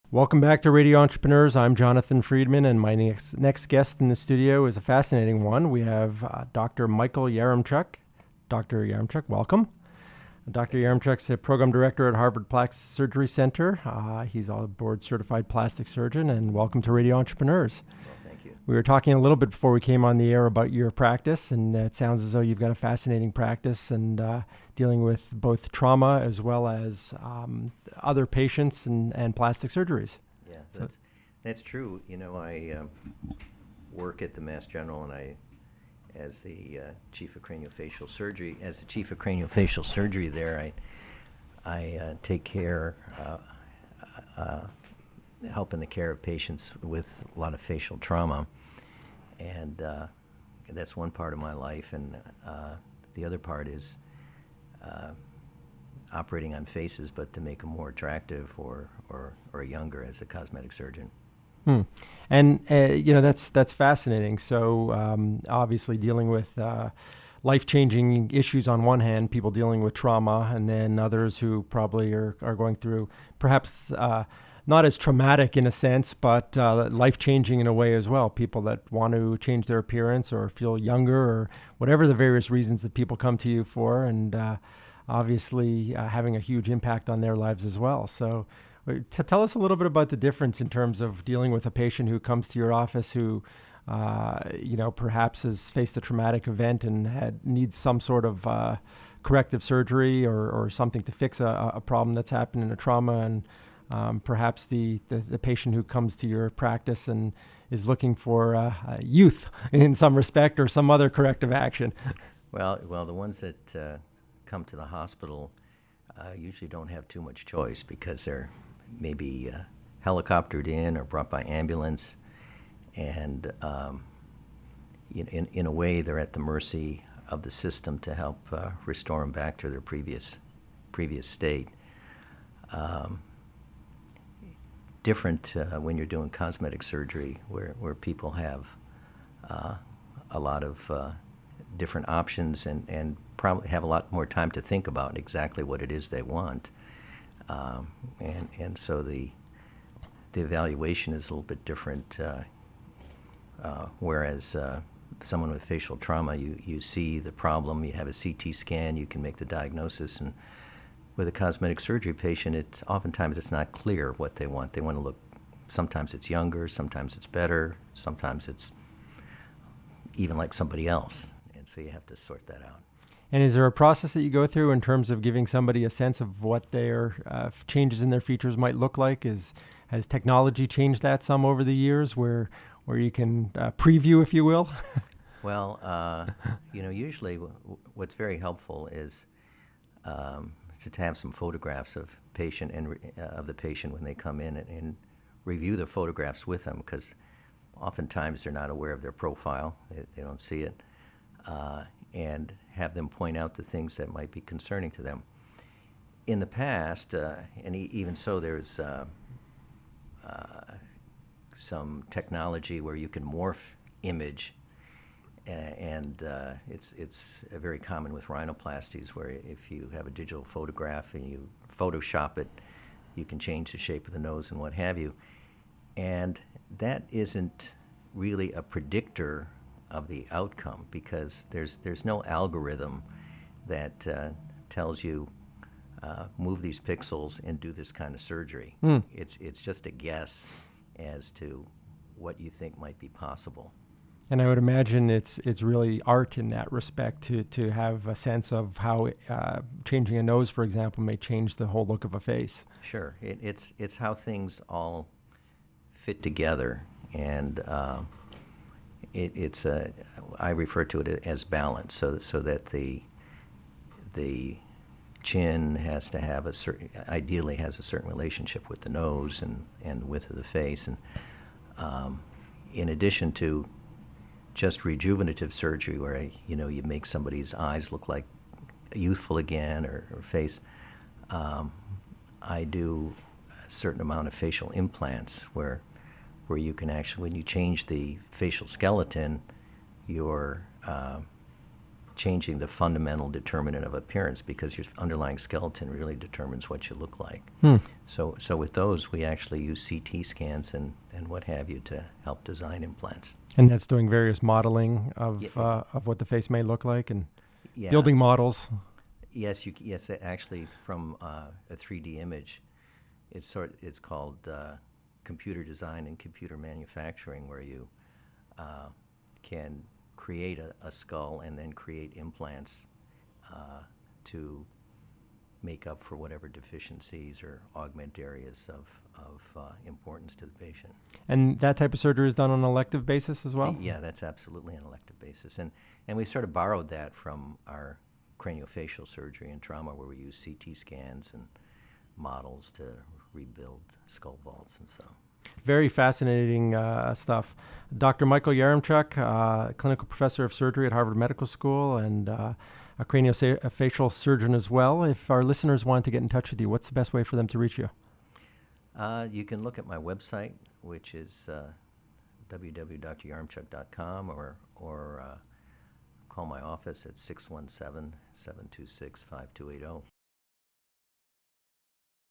Welcome back to Radio Entrepreneurs. I'm Jonathan Friedman, and my next guest in the studio is a fascinating one. We have Dr. Michael Yaremchuk. Dr. Yaremchuk, welcome. Dr. Yaremchuk's a program director at Harvard Plastic Surgery Center. He's a board-certified plastic surgeon, and welcome to Radio Entrepreneurs. Well, thank you. We were talking a little bit before we came on the air about your practice, and it sounds as though you've got a fascinating practice and dealing with both trauma as well as other patients and plastic surgeries. Yeah, that's true. You know, I work at the Mass General, and as the Chief of Craniofacial Surgery, there, I take care, help in the care of patients with a lot of facial trauma, and that's one part of my life, and the other part is operating on faces, but to make them more attractive or younger as a cosmetic surgeon. And that's fascinating. So obviously dealing with life-changing issues on one hand, people dealing with trauma, and then others who probably are going through perhaps not as traumatic in a sense, but life-changing in a way as well. People that want to change their appearance or feel younger or whatever the various reasons that people come to you for, and obviously having a huge impact on their lives as well. So tell us a little bit about the difference in terms of dealing with a patient who comes to your office who, perhaps has faced a traumatic event and needs some sort of corrective surgery or something to fix a problem that's happened in a trauma, and perhaps the patient who comes to your practice and is looking for youth in some respect or some other corrective action. Well, the ones that come to the hospital usually don't have too much choice because they're maybe helicoptered in or brought by ambulance, and in a way they're at the mercy of the system to help restore them back to their previous state. Different when you're doing cosmetic surgery where people have a lot of different options and probably have a lot more time to think about exactly what it is they want. And so the evaluation is a little bit different, whereas someone with facial trauma, you see the problem, you have a CT scan, you can make the diagnosis, and with a cosmetic surgery patient, oftentimes it's not clear what they want. They want to look, sometimes it's younger, sometimes it's better, sometimes it's even like somebody else, and so you have to sort that out. And is there a process that you go through in terms of giving somebody a sense of what their changes in their features might look like? Has technology changed that some over the years where you can preview, if you will? Well, usually what's very helpful is to have some photographs of the patient when they come in and review the photographs with them, because oftentimes they're not aware of their profile. They don't see it. And have them point out the things that might be concerning to them. In the past, and even so, there's some technology where you can morph image, and it's very common with rhinoplasties, where if you have a digital photograph and you Photoshop it, you can change the shape of the nose and what have you. And that isn't really a predictor of the outcome, because there's no algorithm that tells you move these pixels and do this kind of surgery. It's just a guess as to what you think might be possible. And I would imagine it's really art in that respect to have a sense of how changing a nose, for example, may change the whole look of a face. Sure, it's how things all fit together, and I refer to it as balance, so that the chin has to have ideally has a certain relationship with the nose and the width of the face, and in addition to just rejuvenative surgery, where you make somebody's eyes look like youthful again, or face. I do a certain amount of facial implants where you can actually, when you change the facial skeleton, you're changing the fundamental determinant of appearance, because your underlying skeleton really determines what you look like. So with those, we actually use CT scans and what have you to help design implants. And that's doing various modeling Yeah, of what the face may look like and Yeah. building models. Yes, yes. Actually, from a 3D image, it's called computer design and computer manufacturing, where you can create a skull and then create implants to make up for whatever deficiencies or augment areas of importance to the patient. And that type of surgery is done on an elective basis as well? Yeah, that's absolutely an elective basis. And we sort of borrowed that from our craniofacial surgery and trauma, where we use CT scans and models to rebuild skull vaults and so. Very fascinating stuff. Dr. Michael Yaremchuk, clinical professor of surgery at Harvard Medical School and a craniofacial surgeon as well. If our listeners want to get in touch with you, what's the best way for them to reach you? You can look at my website, which is www.dryaremchuk.com, or call my office at 617-726-5280.